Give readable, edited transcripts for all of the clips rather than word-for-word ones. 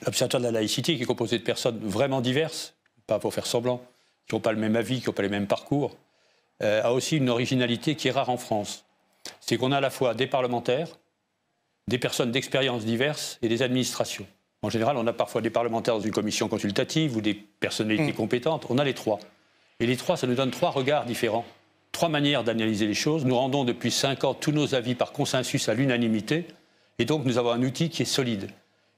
l'Observatoire de la laïcité, qui est composé de personnes vraiment diverses, pas pour faire semblant, qui n'ont pas le même avis, qui n'ont pas les mêmes parcours, a aussi une originalité qui est rare en France. C'est qu'on a à la fois des parlementaires, des personnes d'expériences diverses et des administrations. En général, on a parfois des parlementaires dans une commission consultative ou des personnalités compétentes. On a les trois. Et les trois, ça nous donne trois regards différents, trois manières d'analyser les choses. Nous rendons depuis 5 ans tous nos avis par consensus à l'unanimité. Et donc, nous avons un outil qui est solide.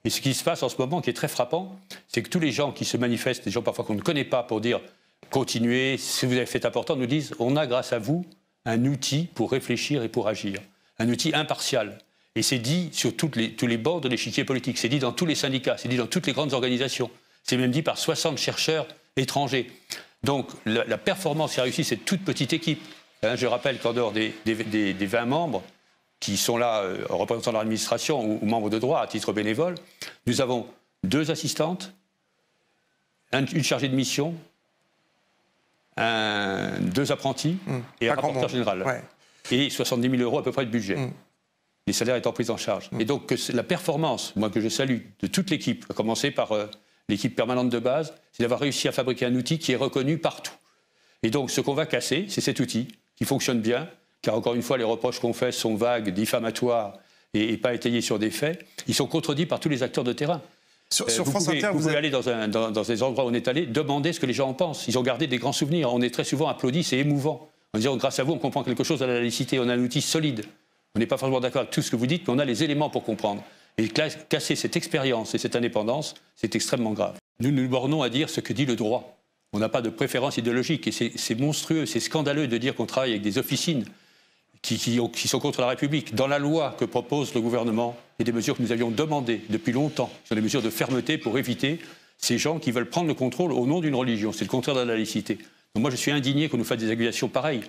Et ce qui se passe en ce moment, qui est très frappant, c'est que tous les gens qui se manifestent, des gens parfois qu'on ne connaît pas, pour dire « continuez, ce que vous avez fait important », nous disent « on a grâce à vous un outil pour réfléchir et pour agir, un outil impartial ». Et c'est dit sur tous les bords de l'échiquier politique, c'est dit dans tous les syndicats, c'est dit dans toutes les grandes organisations, c'est même dit par 60 chercheurs étrangers. Donc la performance qui a réussi cette toute petite équipe. Je rappelle qu'en dehors des 20 membres qui sont là, représentants de l'administration ou membres de droit à titre bénévole, nous avons 2 assistantes, une chargée de mission, 2 apprentis et un rapporteur général. Ouais. Et 70 000 € à peu près de budget. Les salaires étant pris en charge. Et donc la performance, moi que je salue, de toute l'équipe, à commencer par l'équipe permanente de base, c'est d'avoir réussi à fabriquer un outil qui est reconnu partout. Et donc ce qu'on va casser, c'est cet outil qui fonctionne bien, car encore une fois, les reproches qu'on fait sont vagues, diffamatoires et pas étayés sur des faits. Ils sont contredits par tous les acteurs de terrain. Sur France Inter, vous pouvez aller dans des endroits où on est allé, demander ce que les gens en pensent. Ils ont gardé des grands souvenirs. On est très souvent applaudis, c'est émouvant. En disant, grâce à vous, on comprend quelque chose à la laïcité. On a un outil solide. On n'est pas forcément d'accord avec tout ce que vous dites, mais on a les éléments pour comprendre. Et casser cette expérience et cette indépendance, c'est extrêmement grave. Nous nous bornons à dire ce que dit le droit. On n'a pas de préférence idéologique. Et c'est monstrueux, c'est scandaleux de dire qu'on travaille avec des officines qui sont contre la République. Dans la loi que propose le gouvernement, il y a des mesures que nous avions demandées depuis longtemps. Ce sont des mesures de fermeté pour éviter ces gens qui veulent prendre le contrôle au nom d'une religion. C'est le contraire de la laïcité. Donc moi, je suis indigné qu'on nous fasse des accusations pareilles.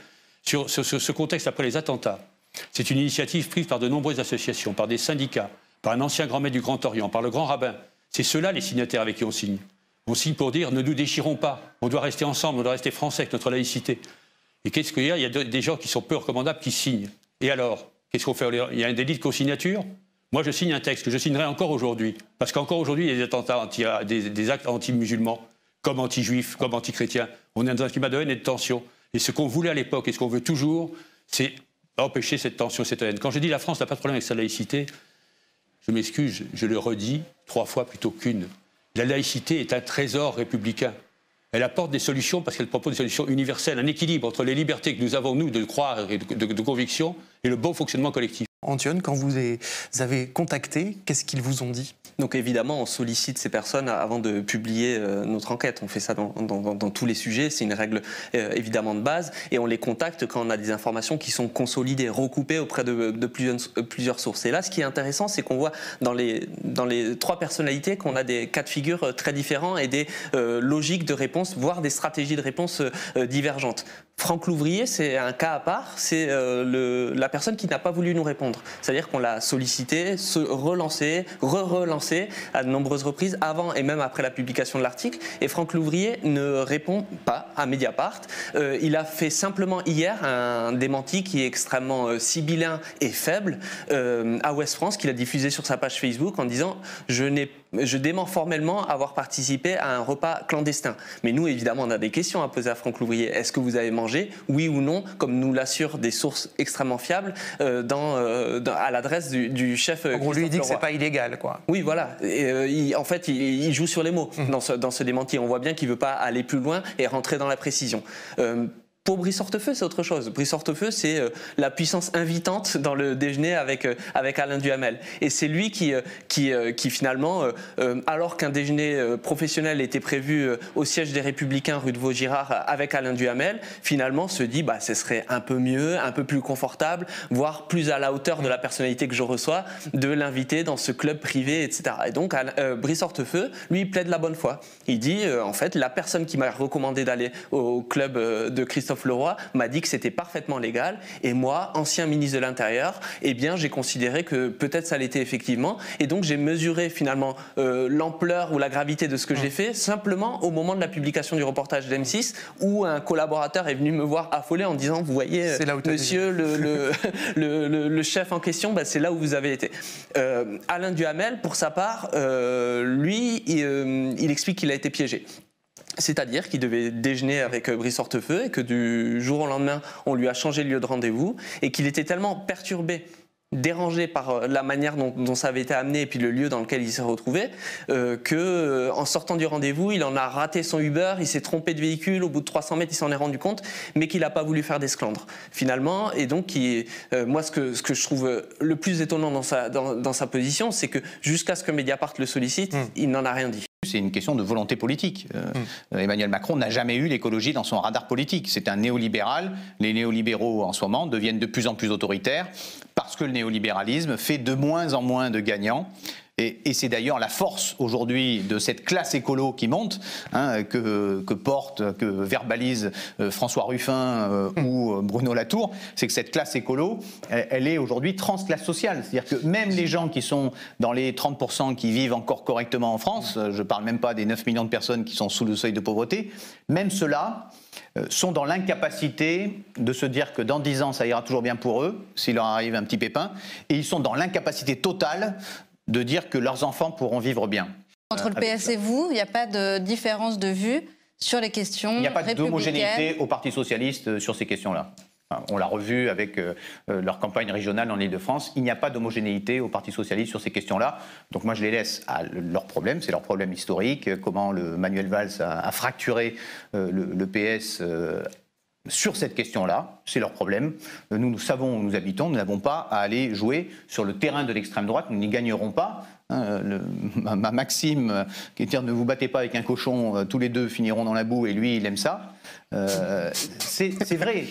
Sur ce contexte après les attentats, c'est une initiative prise par de nombreuses associations, par des syndicats, par un ancien grand maître du Grand Orient, par le grand rabbin. C'est ceux-là les signataires avec qui on signe. On signe pour dire ne nous déchirons pas, on doit rester ensemble, on doit rester français avec notre laïcité. Et qu'est-ce qu'il y a? Il y a des gens qui sont peu recommandables qui signent. Et alors, qu'est-ce qu'on fait? Il y a un délit de consignature. Moi, je signe un texte que je signerai encore aujourd'hui. Parce qu'encore aujourd'hui, il y a des attentats, des actes anti-musulmans, comme anti-juifs, comme anti-chrétiens. On est dans un climat de haine et de tension. Et ce qu'on voulait à l'époque et ce qu'on veut toujours, c'est empêcher cette tension, cette haine. Quand je dis la France n'a pas de problème avec sa laïcité, je m'excuse, je le redis 3 fois plutôt qu'une. La laïcité est un trésor républicain. Elle apporte des solutions parce qu'elle propose des solutions universelles, un équilibre entre les libertés que nous avons, nous, de croire et de conviction, et le bon fonctionnement collectif. Antoine, quand vous avez contacté, qu'est-ce qu'ils vous ont dit? Donc évidemment, on sollicite ces personnes avant de publier notre enquête. On fait ça dans tous les sujets, c'est une règle évidemment de base. Et on les contacte quand on a des informations qui sont consolidées, recoupées auprès de plusieurs sources. Et là, ce qui est intéressant, c'est qu'on voit dans les 3 personnalités qu'on a des cas de figure très différents et des logiques de réponse, voire des stratégies de réponse divergentes. Franck Louvrier, c'est un cas à part, c'est la personne qui n'a pas voulu nous répondre. C'est-à-dire qu'on l'a sollicité, relancé, relancé à de nombreuses reprises, avant et même après la publication de l'article. Et Franck Louvrier ne répond pas à Mediapart. Il a fait simplement hier un démenti qui est extrêmement sibyllin et faible à Ouest France, qu'il a diffusé sur sa page Facebook en disant « Je dément formellement avoir participé à un repas clandestin. » Mais nous, évidemment, on a des questions à poser à Franck Louvrier. Est-ce que vous avez mangé? Oui ou non? Comme nous l'assurent des sources extrêmement fiables à l'adresse du chef. En gros, lui, il dit que c'est pas illégal, quoi. Oui, voilà. Et, en fait, il joue sur les mots dans ce démenti. On voit bien qu'il ne veut pas aller plus loin et rentrer dans la précision. Pour Brice Hortefeux, c'est autre chose. Brice Hortefeux, c'est la puissance invitante dans le déjeuner avec Alain Duhamel. Et c'est lui qui finalement, alors qu'un déjeuner professionnel était prévu au siège des Républicains rue de Vaugirard avec Alain Duhamel, finalement se dit ce serait un peu mieux, un peu plus confortable, voire plus à la hauteur de la personnalité que je reçois, de l'inviter dans ce club privé, etc. Et donc Brice Hortefeux, lui, il plaide la bonne foi. Il dit, en fait, la personne qui m'a recommandé d'aller au club de Christophe Christophe Leroy m'a dit que c'était parfaitement légal. Et moi, ancien ministre de l'Intérieur, eh bien, j'ai considéré que peut-être ça l'était effectivement. Et donc, j'ai mesuré finalement l'ampleur ou la gravité de ce que j'ai fait simplement au moment de la publication du reportage d'M6 où un collaborateur est venu me voir affolé en disant, vous voyez, monsieur le chef en question, bah, c'est là où vous avez été. Alain Duhamel, pour sa part, lui, il explique qu'il a été piégé. C'est-à-dire qu'il devait déjeuner avec Brice Hortefeux et que du jour au lendemain, on lui a changé le lieu de rendez-vous et qu'il était tellement perturbé, dérangé par la manière dont ça avait été amené et puis le lieu dans lequel il s'est retrouvé, qu'en sortant du rendez-vous, il en a raté son Uber, il s'est trompé de véhicule, au bout de 300 mètres, il s'en est rendu compte, mais qu'il n'a pas voulu faire d'esclandre, finalement. Et donc, moi, ce que je trouve le plus étonnant dans sa position, c'est que jusqu'à ce que Mediapart le sollicite, il n'en a rien dit. C'est une question de volonté politique. Emmanuel Macron n'a jamais eu l'écologie dans son radar politique. C'est un néolibéral. Les néolibéraux, en ce moment, deviennent de plus en plus autoritaires parce que le néolibéralisme fait de moins en moins de gagnants. Et c'est d'ailleurs la force aujourd'hui de cette classe écolo qui monte, hein, que verbalise François Ruffin ou Bruno Latour, c'est que cette classe écolo, elle est aujourd'hui transclasse sociale. C'est-à-dire que même les gens qui sont dans les 30% qui vivent encore correctement en France, je ne parle même pas des 9 millions de personnes qui sont sous le seuil de pauvreté, même ceux-là sont dans l'incapacité de se dire que dans 10 ans, ça ira toujours bien pour eux, s'il leur arrive un petit pépin, et ils sont dans l'incapacité totale de dire que leurs enfants pourront vivre bien. Entre le PS et vous, il n'y a pas de différence de vue sur les questions républicaines. Il n'y a pas d'homogénéité au Parti socialiste sur ces questions-là. Enfin, on l'a revu avec leur campagne régionale en Ile-de-France. Il n'y a pas d'homogénéité au Parti socialiste sur ces questions-là. Donc moi, je les laisse à leur problème. C'est leur problème historique. Comment le Manuel Valls a fracturé le PS sur cette question-là, c'est leur problème. Nous savons où nous habitons, nous n'avons pas à aller jouer sur le terrain de l'extrême droite, nous n'y gagnerons pas. Ma maxime, qui est de dire ne vous battez pas avec un cochon, tous les deux finiront dans la boue, et lui, il aime ça. C'est vrai.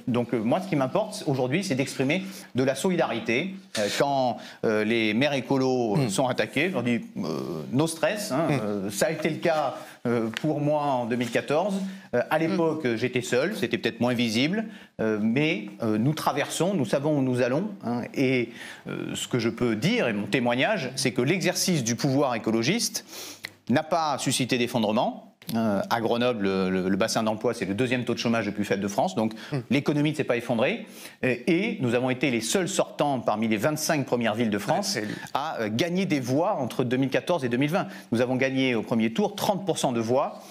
Donc moi, ce qui m'importe aujourd'hui, c'est d'exprimer de la solidarité. Quand les maires écolos sont attaqués, je leur dis no stress. Ça a été le cas pour moi en 2014. À l'époque, j'étais seul, c'était peut-être moins visible, mais nous traversons, nous savons où nous allons. Et ce que je peux dire, et mon témoignage, c'est que l'exercice du pouvoir écologiste n'a pas suscité d'effondrement. À Grenoble, le bassin d'emploi, c'est le deuxième taux de chômage le plus faible de France. Donc l'économie ne s'est pas effondrée. Et nous avons été les seuls sortants parmi les 25 premières villes de France à gagner des voix entre 2014 et 2020. Nous avons gagné au premier tour 30% de voix.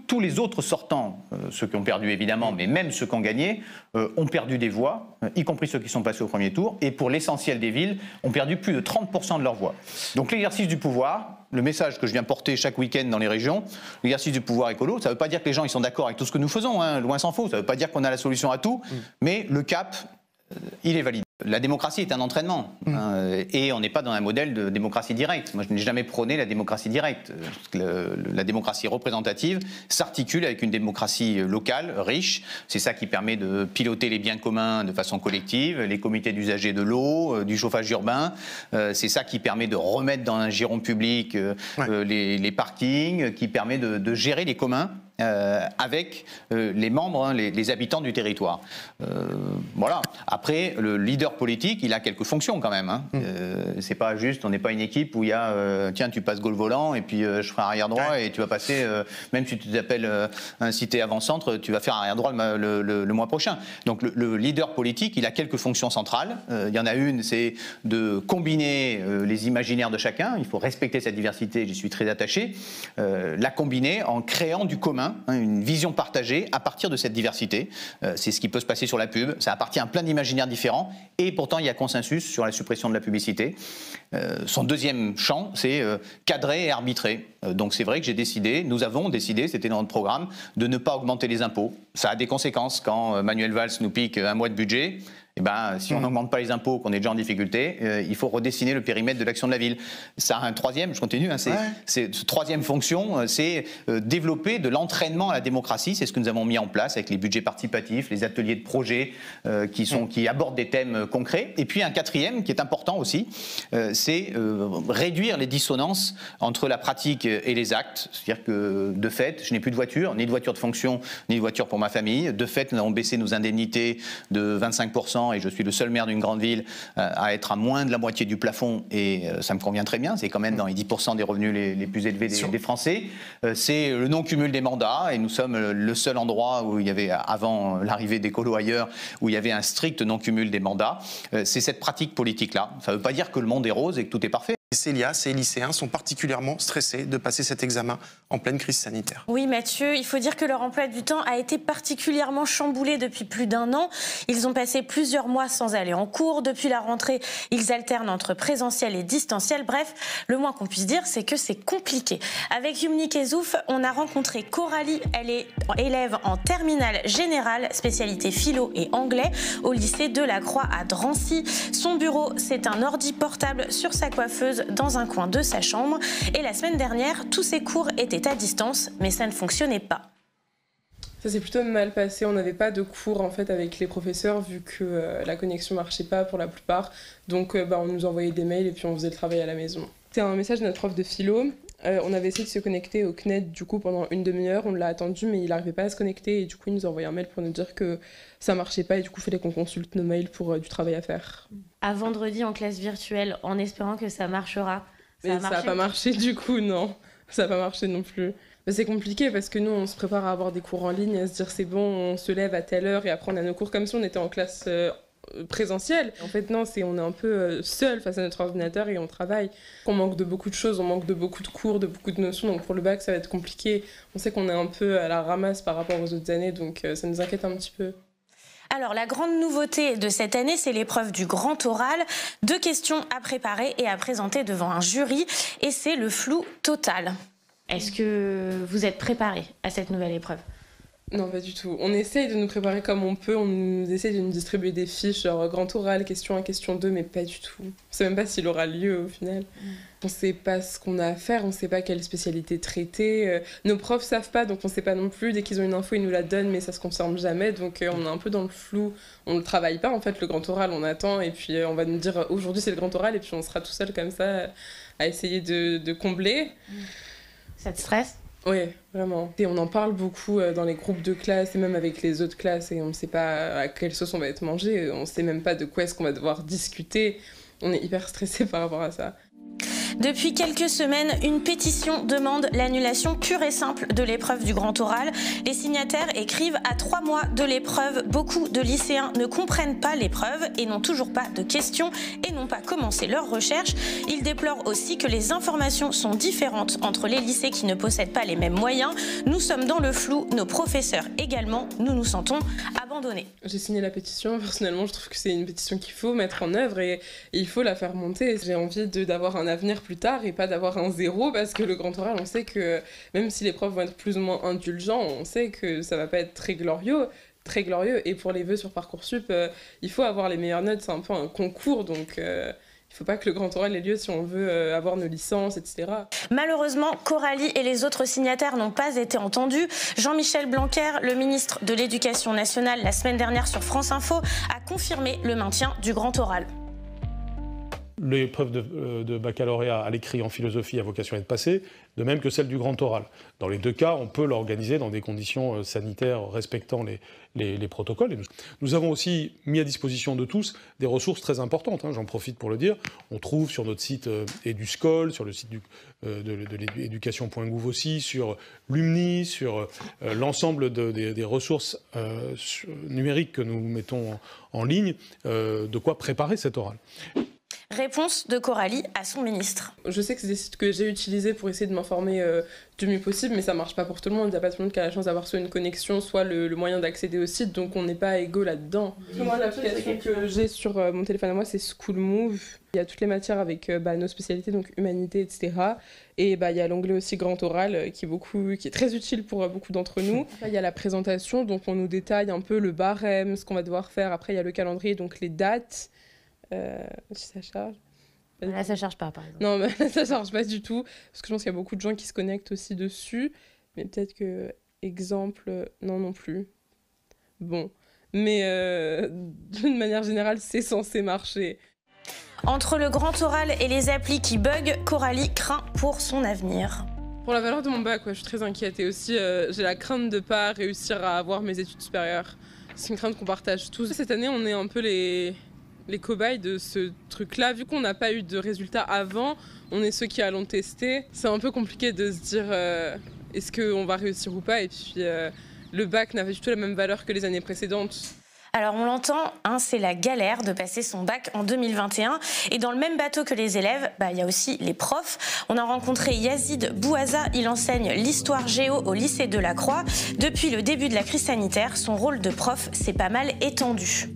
Tous les autres sortants, ceux qui ont perdu évidemment, mais même ceux qui ont gagné, ont perdu des voix, y compris ceux qui sont passés au premier tour, et pour l'essentiel des villes, ont perdu plus de 30% de leurs voix. Donc l'exercice du pouvoir, le message que je viens porter chaque week-end dans les régions, l'exercice du pouvoir écolo, ça ne veut pas dire que les gens ils sont d'accord avec tout ce que nous faisons, loin s'en faut, ça ne veut pas dire qu'on a la solution à tout, mais le cap, il est valide. La démocratie est un entraînement et on n'est pas dans un modèle de démocratie directe. Moi, je n'ai jamais prôné la démocratie directe. La démocratie représentative s'articule avec une démocratie locale, riche. C'est ça qui permet de piloter les biens communs de façon collective, les comités d'usagers de l'eau, du chauffage urbain. C'est ça qui permet de remettre dans un giron public les parkings, qui permet de gérer les communs. Avec les membres, les habitants du territoire. Voilà. Après, le leader politique, il a quelques fonctions quand même. C'est pas juste, on n'est pas une équipe où il y a tiens, tu passes goal volant et puis je ferai arrière droit et tu vas passer, même si tu t'appelles un cité avant-centre, tu vas faire arrière droit le mois prochain. Donc le leader politique, il a quelques fonctions centrales. Il y en a une, c'est de combiner les imaginaires de chacun. Il faut respecter cette diversité, j'y suis très attaché. La combiner en créant du commun. Une vision partagée à partir de cette diversité. C'est ce qui peut se passer sur la pub. Ça appartient à plein d'imaginaires différents et pourtant il y a consensus sur la suppression de la publicité. Son deuxième champ, c'est cadrer et arbitrer. Donc c'est vrai que nous avons décidé, c'était dans notre programme, de ne pas augmenter les impôts. Ça a des conséquences quand Manuel Valls nous pique un mois de budget. si on n'augmente pas les impôts, qu'on est déjà en difficulté, il faut redessiner le périmètre de l'action de la ville. Ça a un troisième, je continue, cette troisième fonction, c'est développer de l'entraînement à la démocratie. C'est ce que nous avons mis en place avec les budgets participatifs, les ateliers de projets qui abordent des thèmes concrets. Et puis un quatrième qui est important aussi, c'est réduire les dissonances entre la pratique et les actes. C'est-à-dire que de fait, je n'ai plus de voiture, ni de voiture de fonction, ni de voiture pour ma famille. De fait, nous avons baissé nos indemnités de 25% et je suis le seul maire d'une grande ville à être à moins de la moitié du plafond et ça me convient très bien. C'est quand même dans les 10% des revenus les plus élevés des Français. C'est le non-cumul des mandats et nous sommes le seul endroit où il y avait, avant l'arrivée des colos ailleurs, où il y avait un strict non-cumul des mandats. C'est cette pratique politique-là. Ça ne veut pas dire que le monde est rose et que tout est parfait. Célia, ces lycéens sont particulièrement stressés de passer cet examen en pleine crise sanitaire. Oui Mathieu, il faut dire que leur emploi du temps a été particulièrement chamboulé depuis plus d'1 an. Ils ont passé plusieurs mois sans aller en cours. Depuis la rentrée, ils alternent entre présentiel et distanciel. Bref, le moins qu'on puisse dire, c'est que c'est compliqué. Avec Yumni Kezouf, on a rencontré Coralie. Elle est élève en terminale générale, spécialité philo et anglais, au lycée de la Croix à Drancy. Son bureau, c'est un ordi portable sur sa coiffeuse dans un coin de sa chambre. Et la semaine dernière, tous ses cours étaient à distance, mais ça ne fonctionnait pas. Ça s'est plutôt mal passé. On n'avait pas de cours en fait avec les professeurs vu que la connexion marchait pas pour la plupart. Donc on nous envoyait des mails et puis on faisait le travail à la maison. C'était un message de notre prof de philo. On avait essayé de se connecter au CNED du coup pendant une demi-heure. On l'a attendu mais il n'arrivait pas à se connecter et du coup il nous a envoyé un mail pour nous dire que ça marchait pas et du coup il fallait qu'on consulte nos mails pour du travail à faire. À vendredi en classe virtuelle en espérant que ça marchera. Mais ça n'a pas marché du coup, non. Ça n'a pas marché non plus. Mais c'est compliqué parce que nous, on se prépare à avoir des cours en ligne, à se dire c'est bon, on se lève à telle heure et après on a nos cours comme si on était en classe présentielle. En fait, non, on est un peu seul face à notre ordinateur et on travaille. On manque de beaucoup de choses, on manque de beaucoup de cours, de beaucoup de notions. Donc pour le bac, ça va être compliqué. On sait qu'on est un peu à la ramasse par rapport aux autres années, donc ça nous inquiète un petit peu. Alors, la grande nouveauté de cette année, c'est l'épreuve du grand oral. 2 questions à préparer et à présenter devant un jury. Et c'est le flou total. Est-ce que vous êtes préparés à cette nouvelle épreuve ? Non, pas du tout. On essaye de nous préparer comme on peut. On essaye de nous distribuer des fiches, genre grand oral, question 1, question 2, mais pas du tout. On ne sait même pas s'il aura lieu au final. On ne sait pas ce qu'on a à faire, on ne sait pas quelle spécialité traiter. Nos profs ne savent pas, donc on ne sait pas non plus. Dès qu'ils ont une info, ils nous la donnent, mais ça ne se confirme jamais. Donc on est un peu dans le flou. On ne travaille pas, en fait, le grand oral, on attend. Et puis on va nous dire, aujourd'hui c'est le grand oral, et puis on sera tout seul comme ça à essayer de combler. Ça te stresse ? Oui, vraiment. Et on en parle beaucoup dans les groupes de classe et même avec les autres classes et on ne sait pas à quelle sauce on va être mangé, on ne sait même pas de quoi est-ce qu'on va devoir discuter. On est hyper stressé par rapport à ça. Depuis quelques semaines, une pétition demande l'annulation pure et simple de l'épreuve du grand oral. Les signataires écrivent à 3 mois de l'épreuve. Beaucoup de lycéens ne comprennent pas l'épreuve et n'ont toujours pas de questions et n'ont pas commencé leurs recherches. Ils déplorent aussi que les informations sont différentes entre les lycées qui ne possèdent pas les mêmes moyens. Nous sommes dans le flou, nos professeurs également. Nous nous sentons abandonnés. J'ai signé la pétition. Personnellement, je trouve que c'est une pétition qu'il faut mettre en œuvre et il faut la faire monter. J'ai envie d'avoir un avenir plus tard et pas d'avoir un 0 parce que le grand oral, on sait que même si les profs vont être plus ou moins indulgents, on sait que ça va pas être très glorieux et pour les vœux sur Parcoursup, il faut avoir les meilleures notes, c'est un peu un concours donc il faut pas que le grand oral ait lieu si on veut avoir nos licences, etc. Malheureusement, Coralie et les autres signataires n'ont pas été entendus. Jean-Michel Blanquer, le ministre de l'Éducation nationale, la semaine dernière sur France Info, a confirmé le maintien du grand oral. L'épreuve de baccalauréat à l'écrit en philosophie a vocation à être passée, de même que celle du grand oral. Dans les 2 cas, on peut l'organiser dans des conditions sanitaires respectant les protocoles. Et nous avons aussi mis à disposition de tous des ressources très importantes, j'en profite pour le dire. On trouve sur notre site EduScol, sur le site de l'éducation.gouv aussi, sur Lumni, sur l'ensemble des ressources numériques que nous mettons en ligne, de quoi préparer cet oral. Réponse de Coralie à son ministre. Je sais que c'est des sites que j'ai utilisés pour essayer de m'informer du mieux possible, mais ça marche pas pour tout le monde. Il n'y a pas tout le monde qui a la chance d'avoir soit une connexion, soit le moyen d'accéder au site, donc on n'est pas égaux là-dedans. Moi, l'application que j'ai sur mon téléphone à moi, c'est School Move. Il y a toutes les matières avec nos spécialités, donc humanité, etc. Et il y a l'onglet aussi grand oral qui est très utile pour beaucoup d'entre nous. Il y a la présentation, donc on nous détaille un peu le barème, ce qu'on va devoir faire. Après, il y a le calendrier, donc les dates. Si ça charge. Là, ça charge pas, par exemple. Non, mais là, ça charge pas du tout. Parce que je pense qu'il y a beaucoup de gens qui se connectent aussi dessus. Mais peut-être que, exemple, non plus. Bon. Mais d'une manière générale, c'est censé marcher. Entre le grand oral et les applis qui bug, Coralie craint pour son avenir. Pour la valeur de mon bac, je suis très inquiète. Et aussi, j'ai la crainte de ne pas réussir à avoir mes études supérieures. C'est une crainte qu'on partage tous. Cette année, on est un peu les cobayes de ce truc-là. Vu qu'on n'a pas eu de résultats avant, on est ceux qui allons tester. C'est un peu compliqué de se dire est-ce qu'on va réussir ou pas. Et puis le bac n'a pas du tout la même valeur que les années précédentes. Alors on l'entend, c'est la galère de passer son bac en 2021. Et dans le même bateau que les élèves, il y a aussi les profs. On a rencontré Yazid Bouaza, il enseigne l'histoire géo au lycée de la Croix. Depuis le début de la crise sanitaire, son rôle de prof s'est pas mal étendu.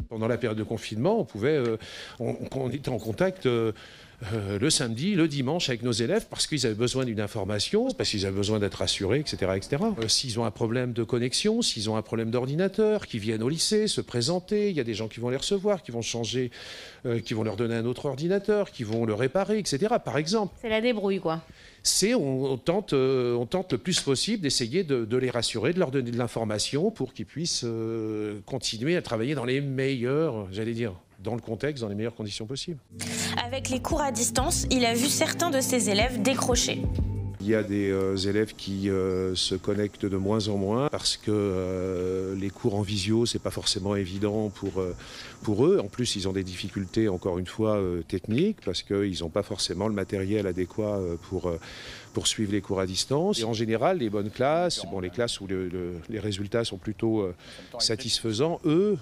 Pendant la période de confinement, on était en contact le samedi, le dimanche avec nos élèves parce qu'ils avaient besoin d'une information, parce qu'ils avaient besoin d'être rassurés, etc. etc. S'ils ont un problème de connexion, s'ils ont un problème d'ordinateur, qu'ils viennent au lycée se présenter, il y a des gens qui vont les recevoir, qui vont changer, qui vont leur donner un autre ordinateur, qui vont le réparer, etc. Par exemple. C'est la débrouille, quoi. On tente le plus possible d'essayer de les rassurer, de leur donner de l'information pour qu'ils puissent continuer à travailler dans les meilleurs, dans le contexte, dans les meilleures conditions possibles. Avec les cours à distance, il a vu certains de ses élèves décrocher. Il y a des élèves qui se connectent de moins en moins parce que les cours en visio, c'est pas forcément évident pour eux. En plus, ils ont des difficultés, encore une fois, techniques parce qu'ils n'ont pas forcément le matériel adéquat pour suivre les cours à distance. Et en général, les bonnes classes, les classes où les résultats sont plutôt satisfaisants, eux,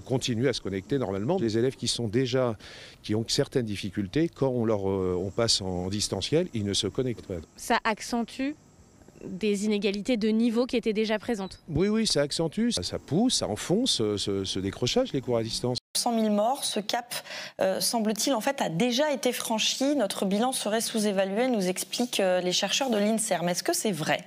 continuent à se connecter normalement. Les élèves qui ont certaines difficultés, quand on passe en distanciel, ils ne se connectent pas. Ça accentue des inégalités de niveau qui étaient déjà présentes. Oui, ça accentue, ça pousse, ça enfonce ce décrochage, les cours à distance. 100 000 morts, ce cap, semble-t-il, en fait, a déjà été franchi. Notre bilan serait sous-évalué, nous expliquent les chercheurs de l'INSERM. Est-ce que c'est vrai ?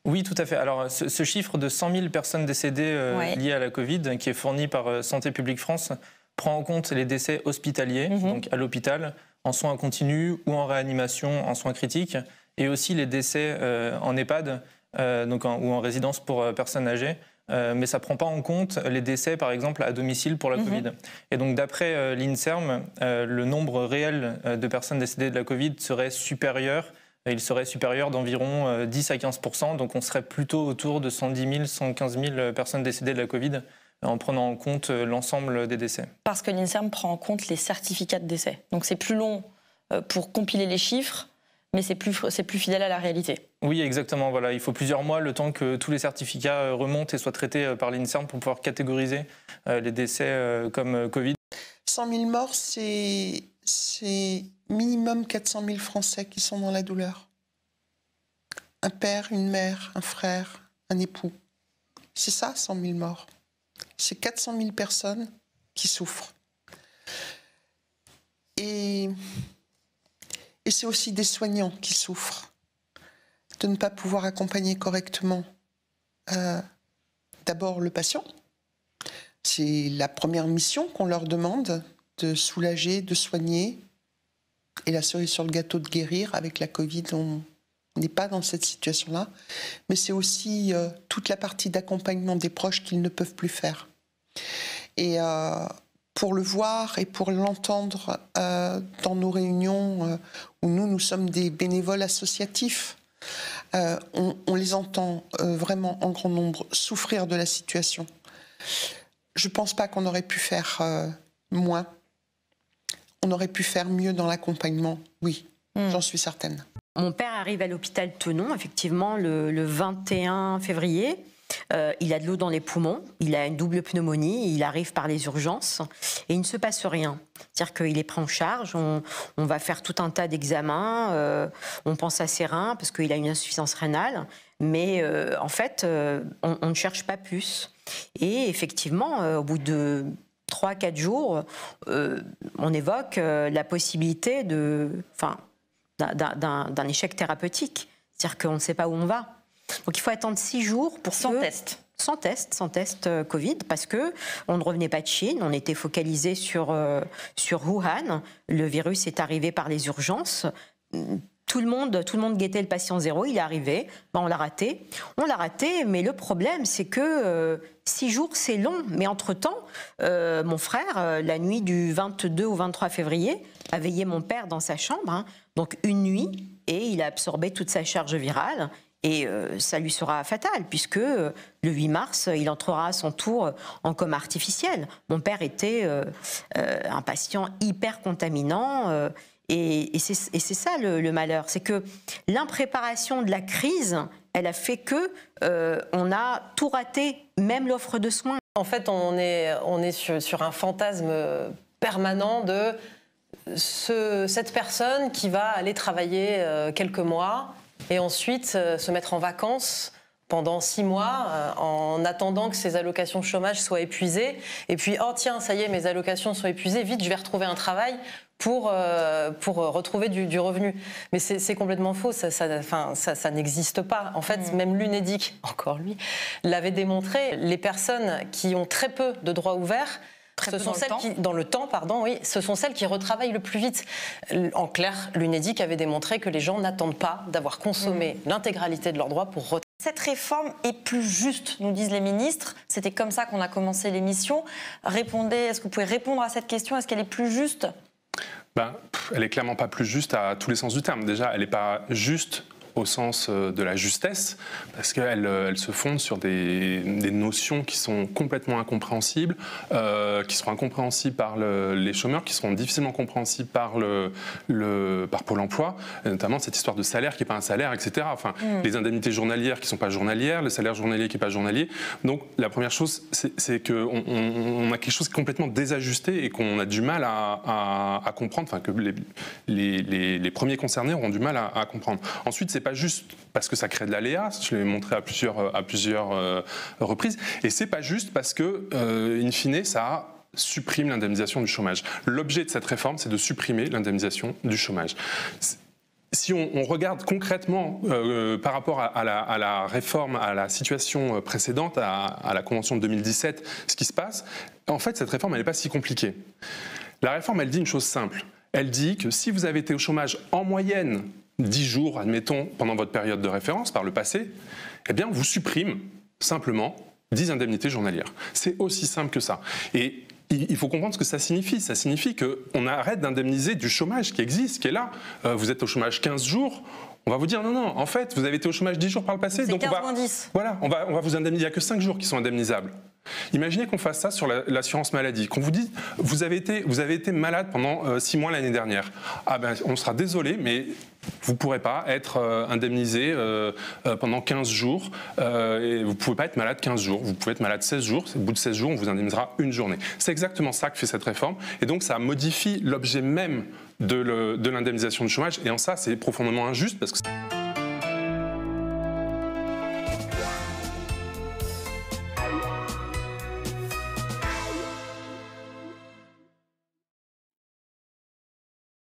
Oui, tout à fait. Alors, ce chiffre de 100 000 personnes décédées liées à la Covid, qui est fourni par Santé publique France, prend en compte les décès hospitaliers, donc à l'hôpital, en soins continus ou en réanimation, en soins critiques, et aussi les décès en EHPAD ou en résidence pour personnes âgées. Mais ça ne prend pas en compte les décès, par exemple, à domicile pour la Covid. Et donc, d'après l'INSERM, le nombre réel de personnes décédées de la Covid serait supérieur. Il serait supérieur d'environ 10 à 15%, donc on serait plutôt autour de 110 000, 115 000 personnes décédées de la Covid, en prenant en compte l'ensemble des décès. Parce que l'INSERM prend en compte les certificats de décès. Donc c'est plus long pour compiler les chiffres, mais c'est plus fidèle à la réalité. Oui, exactement. Voilà. Il faut plusieurs mois, le temps que tous les certificats remontent et soient traités par l'INSERM pour pouvoir catégoriser les décès comme Covid. 100 000 morts, c'est minimum 400 000 Français qui sont dans la douleur. Un père, une mère, un frère, un époux. C'est ça, 100 000 morts. C'est 400 000 personnes qui souffrent. Et c'est aussi des soignants qui souffrent de ne pas pouvoir accompagner correctement d'abord le patient. C'est la première mission qu'on leur demande, de soulager, de soigner. Et la cerise sur le gâteau, de guérir. Avec la Covid, on n'est pas dans cette situation-là. Mais c'est aussi toute la partie d'accompagnement des proches qu'ils ne peuvent plus faire. Et pour le voir et pour l'entendre dans nos réunions où nous sommes des bénévoles associatifs, on les entend vraiment en grand nombre souffrir de la situation. Je ne pense pas qu'on aurait pu faire moins. On aurait pu faire mieux dans l'accompagnement, oui, j'en suis certaine. Mon père arrive à l'hôpital Tenon, effectivement, le 21 février. il a de l'eau dans les poumons, il a une double pneumonie, il arrive par les urgences et il ne se passe rien. C'est-à-dire qu'il est pris en charge, on va faire tout un tas d'examens, on pense à ses reins parce qu'il a une insuffisance rénale, mais en fait, on ne cherche pas plus. Et effectivement, au bout de 3-4 jours, on évoque la possibilité d'un échec thérapeutique. C'est-à-dire qu'on ne sait pas où on va. Donc il faut attendre 6 jours pour sans test. Sans test Covid, parce que on ne revenait pas de Chine, on était focalisé sur Wuhan. Le virus est arrivé par les urgences. Tout le monde guettait le patient zéro, il est arrivé, on l'a raté. Mais le problème, c'est que 6 jours, c'est long. Mais entre-temps, mon frère, la nuit du 22 au 23 février, a veillé mon père dans sa chambre, donc une nuit, et il a absorbé toute sa charge virale. Et ça lui sera fatal, puisque le 8 mars, il entrera à son tour en coma artificiel. Mon père était un patient hyper contaminant. Et c'est ça le malheur, c'est que l'impréparation de la crise, elle a fait que on a tout raté, même l'offre de soins. En fait, on est sur un fantasme permanent de cette personne qui va aller travailler quelques mois et ensuite se mettre en vacances pendant 6 mois en attendant que ses allocations chômage soient épuisées. Et puis, oh tiens, ça y est, mes allocations sont épuisées, vite, je vais retrouver un travail pour retrouver du revenu. Mais c'est complètement faux, ça n'existe pas. En fait, même l'UNEDIC, encore lui, l'avait démontré, les personnes qui ont très peu de droits ouverts, ce sont celles qui, dans le temps, pardon, oui, ce sont celles qui retravaillent le plus vite. En clair, l'UNEDIC avait démontré que les gens n'attendent pas d'avoir consommé l'intégralité de leurs droits pour retravailler. Cette réforme est plus juste, nous disent les ministres. C'était comme ça qu'on a commencé l'émission. Répondez, est-ce que vous pouvez répondre à cette question? Est-ce qu'elle est plus juste? Elle est clairement pas plus juste à tous les sens du terme. Déjà, elle n'est pas juste au sens de la justesse, parce qu'elle se fonde sur des notions qui sont complètement incompréhensibles, qui seront incompréhensibles par les chômeurs, qui seront difficilement compréhensibles par Pôle emploi, et notamment cette histoire de salaire qui n'est pas un salaire, etc. Enfin, les indemnités journalières qui ne sont pas journalières, le salaire journalier qui n'est pas journalier. Donc la première chose, c'est qu'on a quelque chose qui est complètement désajusté et qu'on a du mal à comprendre, enfin que les premiers concernés auront du mal à comprendre. Ensuite, c'est pas juste parce que ça crée de l'aléa, je l'ai montré à plusieurs reprises, et c'est pas juste parce que, in fine, ça supprime l'indemnisation du chômage. L'objet de cette réforme, c'est de supprimer l'indemnisation du chômage. Si on regarde concrètement par rapport à la réforme, à la situation précédente, à la Convention de 2017, ce qui se passe, en fait, cette réforme, elle n'est pas si compliquée. La réforme, elle dit une chose simple. Elle dit que si vous avez été au chômage en moyenne 10 jours, admettons, pendant votre période de référence, par le passé, eh bien, on vous supprime simplement 10 indemnités journalières. C'est aussi simple que ça. Et il faut comprendre ce que ça signifie. Ça signifie qu'on arrête d'indemniser du chômage qui existe, qui est là. Vous êtes au chômage 15 jours, on va vous dire non, en fait, vous avez été au chômage 10 jours par le passé. C'est 15-10. Voilà, on va vous indemniser. Il n'y a que 5 jours qui sont indemnisables. Imaginez qu'on fasse ça sur l'assurance maladie, qu'on vous dise vous avez été malade pendant 6 mois l'année dernière. Ah ben, on sera désolé, mais vous ne pourrez pas être indemnisé pendant 15 jours. Et vous ne pouvez pas être malade 15 jours. Vous pouvez être malade 16 jours. Au bout de 16 jours, on vous indemnisera une journée. C'est exactement ça que fait cette réforme. Et donc, ça modifie l'objet même de l'indemnisation du chômage. Et en ça, c'est profondément injuste parce que